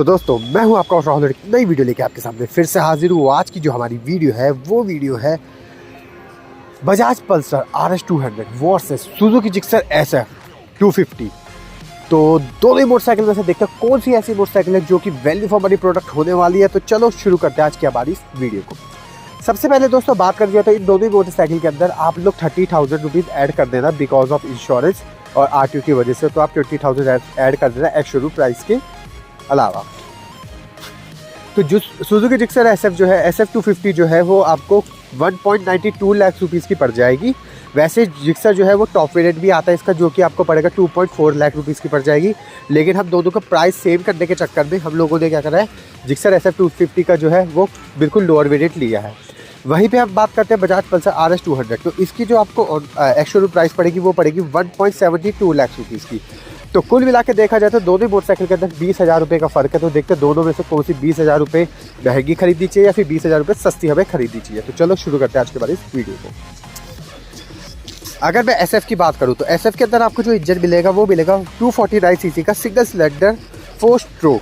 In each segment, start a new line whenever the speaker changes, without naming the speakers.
तो दोस्तों मैं हूं आपका राहुल, एक नई वीडियो लेके आपके सामने फिर से हाजिर हूँ। आज की जो हमारी वीडियो है वो वीडियो है Bajaj Pulsar RS 200 versus Suzuki Gixxer SF 250। तो दोनों ही मोटरसाइकिल में से देखते हैं कौन सी ऐसी मोटरसाइकिल है जो कि वैल्यू फॉर मनी प्रोडक्ट होने वाली है। तो चलो शुरू करते हैं आज की हमारी इस वीडियो को। सबसे पहले दोस्तों बात कर दिया तो इन दोनों ही मोटरसाइकिल के अंदर आप लोग 30,000 रुपीज़ ऐड कर देना बिकॉज ऑफ इंश्योरेंस और RTO की वजह से। तो आप 20,000 ऐड कर देना एक्स शोरूम प्राइस के अलावा। तो जो सुजुकी जिक्सर SF जो है SF 250 जो है वो आपको 1.92 लाख रुपीज़ की पड़ जाएगी। वैसे जिक्सर जो है वो टॉप वेरिएंट भी आता है इसका, जो कि आपको पड़ेगा 2.4 लाख रुपीज़ की पड़ जाएगी। लेकिन हम दोनों का प्राइस सेम करने के चक्कर में हम लोगों ने क्या करा है, जिक्सर SF 250 का जो है वो बिल्कुल लोअर वेरिएंट लिया है। वहीं पे हम बात करते हैं बजाज पल्सर RS 200। तो इसकी जो आपको एक्स शोरूम प्राइस पड़ेगी वो पड़ेगी 1.72 लाख रुपीज़ की। तो कुल मिला के देखा जाए तो दोनों मोटरसाइकिल के अंदर 20,000 रुपये का फ़र्क है। तो देखते हैं दोनों में से कौन सी 20,000 रुपये महंगी खरीदनी चाहिए या फिर 20,000 रुपये सस्ती हमें खरीदनी चाहिए। तो चलो शुरू करते हैं आज के बाद इस वीडियो को। अगर मैं SF की बात करूँ तो SF के अंदर आपको जो इंजन मिलेगा वो मिलेगा 249 सीसी का single cylinder 4 stroke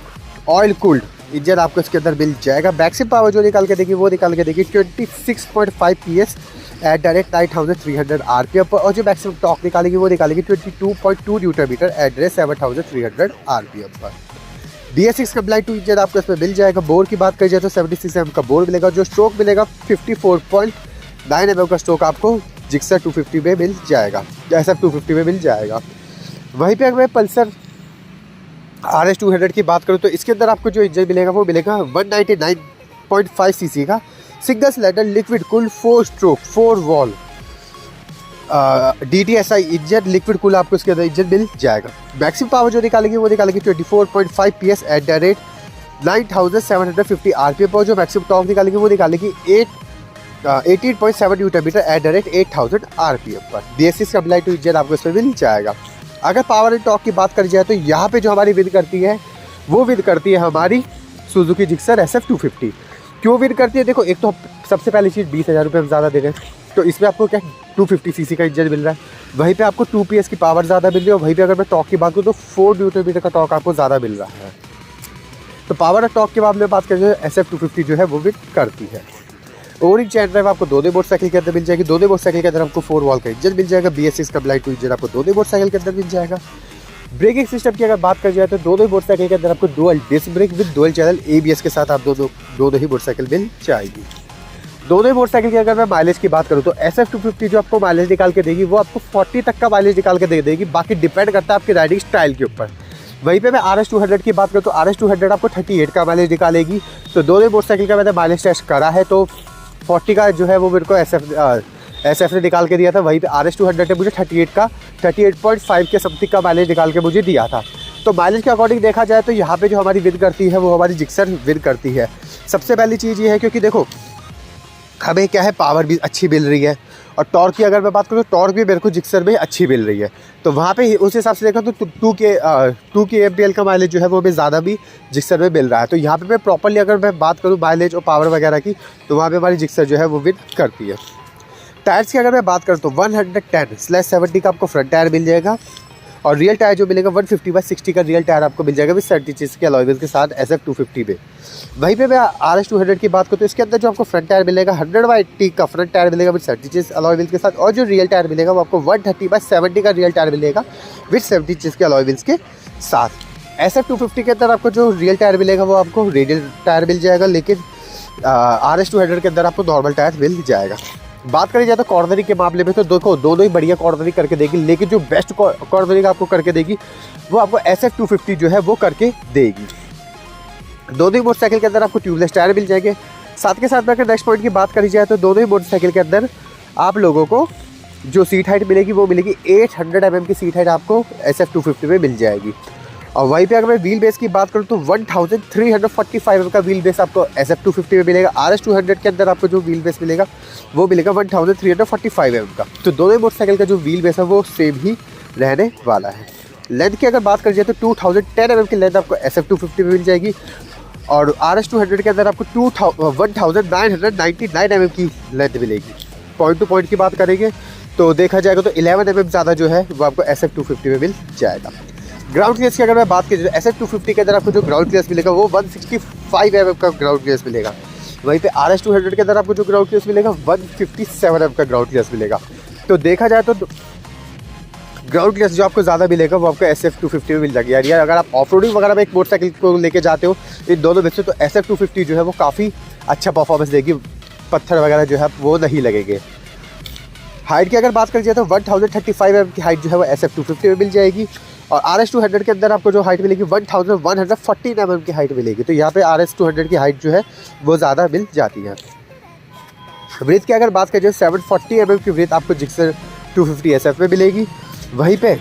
oil cooled engine आपको इसके अंदर मिल जाएगा। मैक्सिमम पावर जो निकाल के देगी वो निकाल के देगी 26.5 PS एट डायरेक्ट 9,300 RPM पर, और जो मैक्सिमम टॉर्क निकालेगी वो निकालेगी 22.2 newton metre at direct 7,300 RPM पर। DS6 कंप्लाइंट 2 इंजन आपको इसमें मिल जाएगा। बोर की बात करी जाए तो 76 mm का बोर मिलेगा। जो स्ट्रोक मिलेगा 54.9 mm का स्ट्रोक आपको जिक्सर 250 में मिल जाएगा, SF 250 में मिल जाएगा। वहीं पे अगर मैं पल्सर RS 200 की बात करूँ तो इसके अंदर आपको जो इंजन मिलेगा वो मिलेगा 199.5 सीसी का single cylinder liquid cool 4 stroke 4 wall DTSI engine liquid cool आपको इसके अंदर इंजन मिल जाएगा। मैक्सिमम पावर जो निकालेगी वो निकालेगी 24.5 PS eight the rate 9,750 RPM पर। जो मैक्सिमम टॉर्क निकालेगी वो निकालेगी 18.7 newton metre at the rate 8,000 RPM पर। DS6 कंप्लाइंट इंजन आपको इसमें मिल जाएगा। अगर पावर एंड टॉर्क की बात करी जाए तो यहाँ पे जो हमारी विन करती है वो विन करती है हमारी सुजुकी जिक्सर SF 250। क्यों विन करती है? देखो, एक तो सबसे पहली चीज़ 20,000 रुपये हम ज़्यादा दे रहे हैं, तो इसमें आपको क्या 250 सीसी का इंजन मिल रहा है। वहीं पे आपको 2 PS की पावर ज़्यादा मिल रही है, और वहीं पे अगर मैं टॉर्क की बात करूँ तो 4 न्यूटन मीटर का टॉर्क आपको ज़्यादा मिल रहा है। तो पावर और टॉर्क के मामले में बात करें SF 250 जो है वो विन करती है। ओवरिंग चैन ड्राइव आपको दोनों मोटरसाइकिल के अंदर मिल जाएगी। दोनों मोटरसाइकिल के अंदर आपको 4 वॉल का इंजन मिल जाएगा। BS6 कंप्लाइंट 2 इंजन आपको दोनों मोटरसाइकिल के अंदर मिल जाएगा। ब्रेकिंग सिस्टम की अगर बात कर जाए तो दोनों मोटरसाइकिल के अंदर आपको dual disc brake with dual channel ABS के साथ आप दोनों ही मोटरसाइकिल मिल जाएगी। दोनों मोटरसाइकिल की अगर मैं माइलेज की बात करूँ तो SF 250 जो आपको माइलेज निकाल के देगी वो आपको 40 तक का माइलेज निकाल के दे देगी। बाकी डिपेंड करता है आपकी राइडिंग स्टाइल के ऊपर। वहीं पे मैं RS 200 की बात करूँ तो RS 200 आपको 38 का माइलेज निकालेगी। तो दोनों मोटरसाइकिल का मैंने माइलेज टेस्ट करा है, तो 40 का जो है वो मेरे को SF ने निकाल के दिया था। वहीं पे RS 200 ने मुझे 38.5 के समथिंग का माइलेज निकाल के मुझे दिया था। तो माइलेज के अकॉर्डिंग देखा जाए तो यहाँ पे जो हमारी विन करती है वो हमारी जिक्सर विन करती है। सबसे पहली चीज़ ये है क्योंकि देखो हमें क्या है, पावर भी अच्छी मिल रही है, और टॉर्क की अगर मैं बात करूँ तो टॉर्क भी मेरे को जिक्सर में अच्छी मिल रही है। तो वहाँ पे उस हिसाब से देखा तो 2 kmpl का माइलेज जो है वो हमें ज़्यादा भी जिक्सर में मिल रहा है। तो यहाँ पे मैं प्रॉपरली अगर मैं बात करूँ माइलेज और पावर वगैरह की तो वहाँ पे हमारी जिक्सर जो है वो विन करती है। टायर्स की अगर मैं बात करूँ तो 110/70 का आपको फ्रंट टायर मिल जाएगा, और रियल टायर जो मिलेगा 150/60 का रियल टायर आपको मिल जाएगा विद 70 इंच के अलॉय व्हील्स के साथ SF 250 में। वहीं पे मैं RS 200 की बात करूँ तो इसके अंदर जो आपको फ्रंट टायर मिलेगा 100/80 का फ्रंट टायर मिलेगा विद 70 इंच अलॉय व्हील्स के साथ, और जो रियल टायर मिलेगा वो आपको 130/70 का रियल टायर मिलेगा विद 70 इंच के अलॉय व्हील्स के साथ। SF 250 के अंदर आपको जो रियल टायर मिलेगा वो आपको रेडियल टायर मिल जाएगा, लेकिन RS 200 के अंदर आपको नॉर्मल टायर मिल जाएगा। बात करी जाए तो कॉर्नरिंग के मामले में तो देखो दोनों ही बढ़िया कॉर्नरिंग करके देगी, लेकिन जो बेस्ट कॉर्नरिंग आपको करके देगी वो आपको SF 250 जो है वो करके देगी। दोनों ही मोटरसाइकिल के अंदर आपको ट्यूबलेस टायर मिल जाएंगे। साथ के साथ में अगर नेक्स्ट पॉइंट की बात करी जाए तो दोनों ही मोटरसाइकिल के अंदर आप लोगों को जो सीट हाइट मिलेगी वो मिलेगी 800 mm की सीट हाइट आपको SF 250 में मिल जाएगी। और वहीं पे अगर मैं व्हील बेस की बात करूँ तो 1345 mm का व्हील बेस आपको SF 250 में मिलेगा। RS 200 के अंदर आपको जो व्हील बेस मिलेगा वो मिलेगा 1345 mm का। तो दोनों मोटरसाइकिल का जो व्हील बेस है वो सेम ही रहने वाला है। लेंथ की अगर बात करी जाए तो 2010 mm की लेंथ आपको SF 250 में मिल जाएगी, और RS 200 के अंदर आपको 1999 mm की लेंथ मिलेगी। पॉइंट टू पॉइंट की बात करेंगे तो देखा जाएगा तो 11 mm ज़्यादा जो है वो आपको SF 250 में मिल जाएगा। ग्राउंड क्लियरेंस की अगर मैं बात करूँ SF250 के अंदर आपको जो ग्राउंड क्लियरेंस मिलेगा वो 165 mm का ग्राउंड क्लियरेंस मिलेगा। वहीं पे RS200 के अंदर आपको जो ग्राउंड क्लियरेंस मिलेगा 157 mm का ग्राउंड क्लियरेंस मिलेगा। तो देखा जाए तो ग्राउंड क्लियरेंस जो आपको ज़्यादा मिलेगा वो आपको SF250 में मिल जाएगी। यार अगर आप ऑफ रोडिंग वगैरह में एक मोटरसाइकिल को लेके जाते हो इन दोनों में से, तो SF250 जो है वो काफ़ी अच्छा परफॉर्मेंस देगी, पत्थर वगैरह जो है वो नहीं लगेंगे। हाइट की अगर बात करी जाए तो 1035 mm की हाइट जो है वो SF250 में मिल जाएगी, और RS200 के अंदर आपको जो हाइट मिलेगी 1114 mm की हाइट मिलेगी। तो यहाँ पे RS200 की हाइट जो है वो ज़्यादा मिल जाती है। ब्रेथ की अगर बात करें 740 mm की ब्रेथ आपको जिक्सर 250 SF में मिलेगी। वहीं पे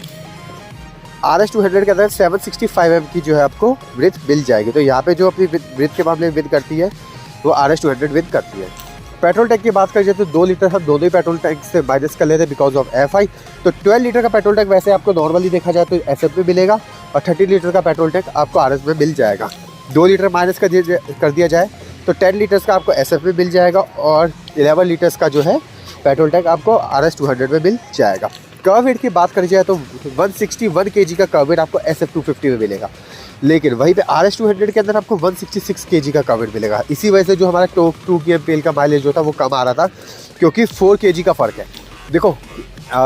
RS200 के अंदर 765 mm की जो है आपको ब्रेथ मिल जाएगी। तो यहाँ पे जो अपनी ब्रेथ के मामले में विद करती है वो RS200 विद करती है। पेट्रोल टैंक की बात करें तो 2 लीटर हम दोनों ही पेट्रोल टैंक से माइनस कर लेते हैं बिकॉज ऑफ FI। तो 12 लीटर का पेट्रोल टैंक वैसे आपको नॉर्मली देखा जाए तो SF में मिलेगा, और 30 लीटर का पेट्रोल टैंक आपको RS में मिल जाएगा। 2 लीटर माइनस कर दिया जाए तो 10 लीटर्स का आपको SF में मिल जाएगा, और 11 लीटर्स का जो है पेट्रोल टैंक आपको RS200 में मिल जाएगा। कर्व वेट की बात करी जाए तो 161 kg का कर्व वेट आपको SF250 में मिलेगा, लेकिन वहीं पे RS200 के अंदर आपको 166 kg का कर्व वेट मिलेगा। इसी वजह से जो हमारा 2 kmpl का माइलेज जो था वो कम आ रहा था, क्योंकि 4 kg का फ़र्क है। देखो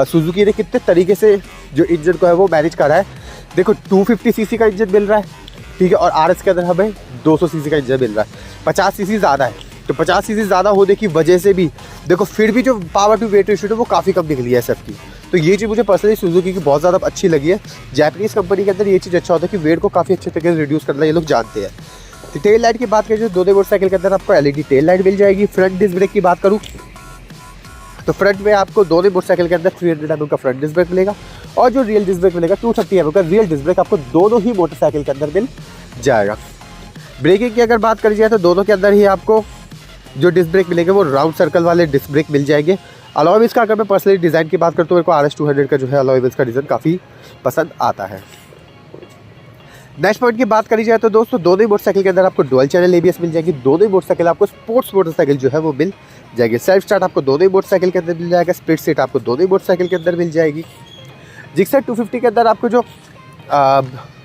सुजुकी ने कितने तरीके से जो इंजन को है वो मैनेज करा है। देखो 250 cc का इंजन मिल रहा है, ठीक है, और RS के अंदर हमें 200 cc का इंजन मिल रहा है। 50 cc ज़्यादा है, तो 50 cc ज़्यादा होने की वजह से भी देखो फिर भी जो पावर टू वेट रेशियो है वो काफ़ी कम निकली है SF की। तो ये चीज़ मुझे पर्सनली सुजुकी की बहुत ज़्यादा अच्छी लगी है। जैपनीज़ कंपनी के अंदर ये चीज़ अच्छा होता है कि वेट को काफ़ी अच्छे तरीके से रिड्यूस करना ये लोग जानते हैं। तो टेल लाइट की बात करें जो दोनों मोटरसाइकिल के अंदर आपको LED टेल लाइट मिल जाएगी। फ्रंट डिस्क ब्रेक की बात करूँ तो फ्रंट में आपको दोनों मोटरसाइकिल के अंदर 300 mm का फ्रंट डिस्क ब्रेक मिलेगा, और जो रियल डिस्क ब्रेक मिलेगा 230 mm का रियल डिस्क ब्रेक आपको दोनों ही मोटरसाइकिल के अंदर मिल जाएगा। ब्रेकिंग की अगर बात करी जाए तो दोनों के अंदर ही आपको जो डिस्क ब्रेक मिलेंगे वो राउंड सर्कल वाले डिस्क ब्रेक मिल जाएंगे। अलॉय व्हील्स का अगर मैं पर्सनली डिज़ाइन की बात करता हूँ, मेरे को RS200 का जो है अलॉय व्हील्स का डिज़ाइन काफ़ी पसंद आता है। नेक्स्ट पॉइंट की बात करी जाए तो दोस्तों दोनों ही मोटरसाइकिल के अंदर आपको डुअल चैनल ABS मिल जाएगी। दोनों ही मोटरसाइकिल आपको स्पोर्ट्स मोटरसाइकिल जो है वो मिल जाएगी। सेल्फ स्टार्ट आपको दोनों ही मोटरसाइकिल के अंदर मिल जाएगा। स्प्लिट सीट आपको दोनों ही मोटरसाइकिल के अंदर मिल जाएगी। जिक्सर 250 के अंदर आपको जो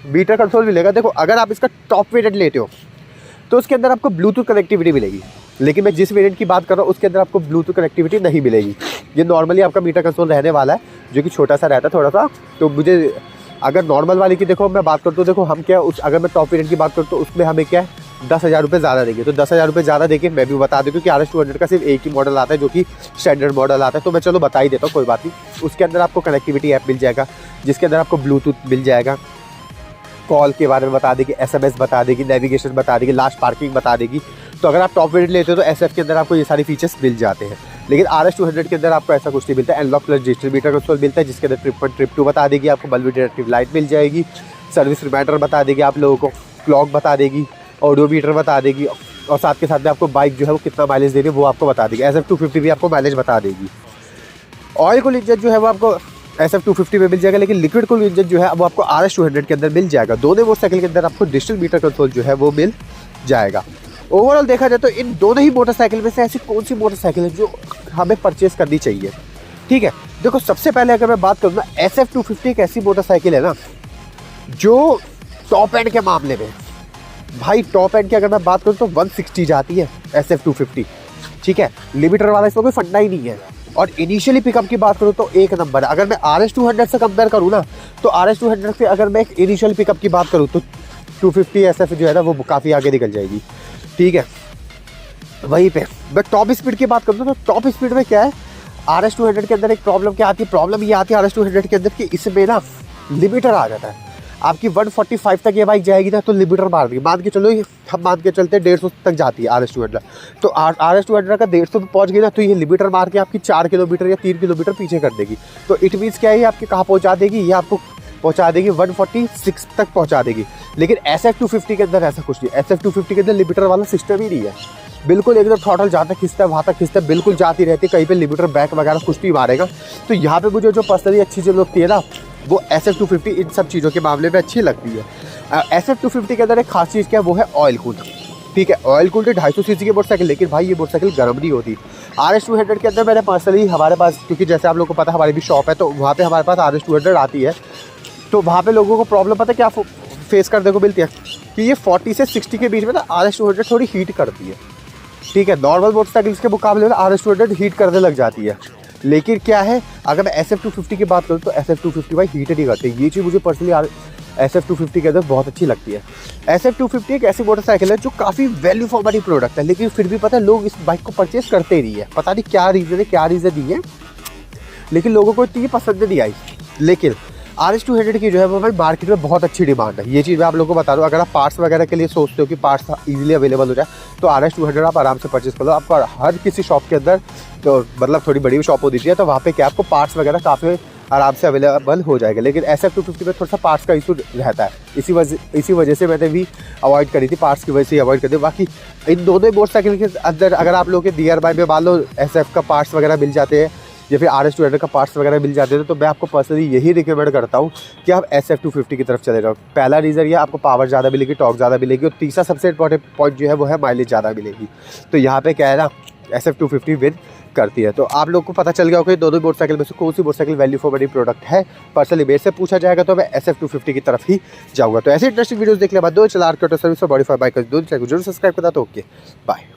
मीटर कंट्रोल मिलेगा, देखो अगर आप इसका टॉप वेरिएंट लेते हो तो उसके अंदर आपको ब्लूटूथ कनेक्टिविटी मिलेगी, लेकिन मैं जिस वेरिएंट की बात कर रहा हूँ उसके अंदर आपको ब्लूटूथ कनेक्टिविटी नहीं मिलेगी। ये नॉर्मली आपका मीटर कंसोल रहने वाला है जो कि छोटा सा रहता है थोड़ा सा। तो मुझे अगर नॉर्मल वाली की देखो मैं बात करता हूँ, देखो हम क्या अगर मैं टॉप वेरिएंट की बात करता हूँ तो उसमें हमें क्या है 10,000 रुपये ज़्यादा देंगे। तो 10,000 रुपये ज़्यादा देके मैं भी बता देता हूँ कि RS200 का सिर्फ एक ही मॉडल आता है जो कि स्टैंडर्ड मॉडल आता है। तो मैं चलो बता ही देता हूँ, कोई बात नहीं। उसके अंदर आपको कनेक्टिविटी ऐप मिल जाएगा जिसके अंदर आपको ब्लूटूथ मिल जाएगा, कॉल के बारे में बता देगी, SMS बता देगी, नेविगेशन बता देगी, लास्ट पार्किंग बता देगी। तो अगर आप टॉप वेरिएंट लेते हो तो SF के अंदर आपको ये सारी फीचर्स मिल जाते हैं, लेकिन RS200 के अंदर आपको ऐसा कुछ नहीं मिलता है। एनलॉक प्लस डिजिटल मीटर कंसोल मिलता है जिसके अंदर ट्रिप 1 ट्रिप 2 बता देगी, आपको बल्ब इंटरेक्टिव लाइट मिल जाएगी, सर्विस रिमाइंडर बता देगी आप लोगों को, क्लॉक बता देगी, ऑडियो मीटर बता देगी, और साथ के साथ में आपको बाइक जो है वो कितना माइलेज दे रही है वो आपको बता देगी। SF250 भी आपको माइलेज बता देगी। ऑयल कूल इंजन जो है वो आपको SF250 में मिल जाएगा, लेकिन लिक्विड कूल इंजन जो है वो आपको RS200 के अंदर मिल जाएगा। दोनों मोटरसाइकिल के अंदर आपको डिजिटल मीटर कंट्रोल जो है वो मिल जाएगा। ओवरऑल देखा जाए तो इन दोनों ही मोटरसाइकिल में से ऐसी कौन सी मोटरसाइकिल है जो हमें परचेस करनी चाहिए, ठीक है। देखो सबसे पहले अगर मैं बात करूँ ना, SF250 एक ऐसी मोटरसाइकिल है ना जो टॉप एंड के मामले में, भाई टॉप एंड की अगर मैं बात करूँ तो 160 जाती है SF250, ठीक है। लिमिटर वाला इसमें कोई फंडा ही नहीं है। और इनिशियली पिकअप की बात करूँ तो एक नंबर है। अगर मैं RS200 से कंपेयर करूँ ना तो RS200 से अगर मैं एक इनिशियल पिकअप की बात करूँ तो 250 SF जो है ना वो काफ़ी आगे निकल जाएगी, ठीक है। वहीं पे मैं टॉप स्पीड की बात करूँ तो टॉप स्पीड में क्या है, RS200 के अंदर एक प्रॉब्लम क्या आती है, प्रॉब्लम ये आती है RS200 के अंदर कि इसमें ना लिमिटर आ जाता है। आपकी 145 तक ये बाइक जाएगी ना तो लिमिटर मार देगी। मान के चलो हम मान के चलते हैं 150 तक जाती है RS200, तो RS200 का 150 पे पहुंच गई ना तो ये लिमिटर मार के आपकी 4 किलोमीटर या 3 किलोमीटर पीछे कर देगी। तो इट मीन्स क्या है, ये आपके कहाँ पहुंचा देगी, ये आपको पहुंचा देगी 146 तक पहुंचा देगी। लेकिन SF250 के अंदर ऐसा कुछ नहीं। SF250 के अंदर लिमिटर वाला सिस्टम ही नहीं है, बिल्कुल एकदम थ्रॉटल जहाँ तक खिंचता है वहाँ तक खिंचता है, बिल्कुल जाती रहती है, कहीं पे लिमिटर बैक वगैरह कुछ नहीं मारेगा। तो यहाँ पे मुझे जो पर्सनली अच्छी चीज़ लगती है ना वो SF250 इन सब चीज़ों के मामले में अच्छी लगती है। SF250 के अंदर एक खास चीज़ क्या है वो है ऑयल कूल्ड, ठीक है। ऑयल कूल्ड 250 सीसी की मोटरसाइकिल, लेकिन भाई ये मोटरसाइकिल गर्म नहीं होती। RS200 के अंदर मैंने पर्सनली हमारे पास, क्योंकि जैसे आप लोगों को पता है हमारी भी शॉप है, तो वहाँ पे हमारे पास RS200 आती है तो वहाँ पे लोगों को प्रॉब्लम पता है क्या फेस करने को मिलती है कि ये 40 से 60 के बीच में ना RS200 थोड़ी हीट करती है, ठीक है। नॉर्मल मोटरसाइकिल्स के मुकाबले में RS200 हीट करने लग जाती है। लेकिन क्या है, अगर मैं SF250 की बात करूँ तो SF250 भाई हीट नहीं करती। ये चीज़ मुझे पर्सनली SF250 के अंदर बहुत अच्छी लगती है। SF250 एक ऐसी मोटरसाइकिल है जो काफ़ी वैल्यू फॉर मनी प्रोडक्ट है, लेकिन फिर भी पता है लोग इस बाइक को परचेस करते नहीं है। पता नहीं क्या रीज़न नहीं है, लेकिन लोगों को इतनी पसंद नहीं आई। लेकिन RS200 की जो है वो भाई मार्केट में बहुत अच्छी डिमांड है। ये चीज़ मैं आप लोगों को बता रहा हूँ। अगर आप पार्ट्स वगैरह के लिए सोचते हो कि पार्ट्स इजीली अवेलेबल हो जाए तो RS200 आप आराम से परचेस कर लो। आपको हर किसी शॉप के अंदर, तो मतलब थोड़ी बड़ी शॉप होती है तो वहाँ पे क्या आपको पार्ट्स वगैरह काफ़ी आराम से अवेलेबल हो जाएगा। लेकिन SF250 में थोड़ा सा पार्ट्स का इशू रहता है। इसी वजह से मैंने भी अवॉइड करी थी, पार्ट्स की वजह से अवॉइड कर दी। बाकी इन दोनों मोटरसाइकिल के अंदर अगर आप लोगों के नियर बाय में मान लो SF का पार्ट्स वगैरह मिल जाते हैं या फिर RS200 का पार्ट्स वगैरह मिल जाते हैं तो मैं आपको पर्सनली यही रिकमेंड करता हूँ कि आप SF250 की तरफ चले जाओ। पहला रीज़न ये आपको पावर ज़्यादा मिलेगी, टॉर्क ज़्यादा मिलेगी, और तीसरा सबसे इंपॉर्टेंट पॉइंट जो है वो है माइलेज ज़्यादा मिलेगी। तो यहाँ पे क्या है ना, SF250 विन करती है। तो आप लोग को पता चल गया होगा कि दोनों मोटरसाइकिल में से कौन सी motorcycle value for money product है। पर्सनली मेरे से पूछा जाएगा तो मैं SF250 की तरफ ही जाऊँगा। तो ऐसे इंटरेस्टिंग वीडियोस देखने के बाद दो चला सर्विस और मॉडिफाइड बाइक दो चैनल को जरूर सब्सक्राइब करना। तो ओके बाय।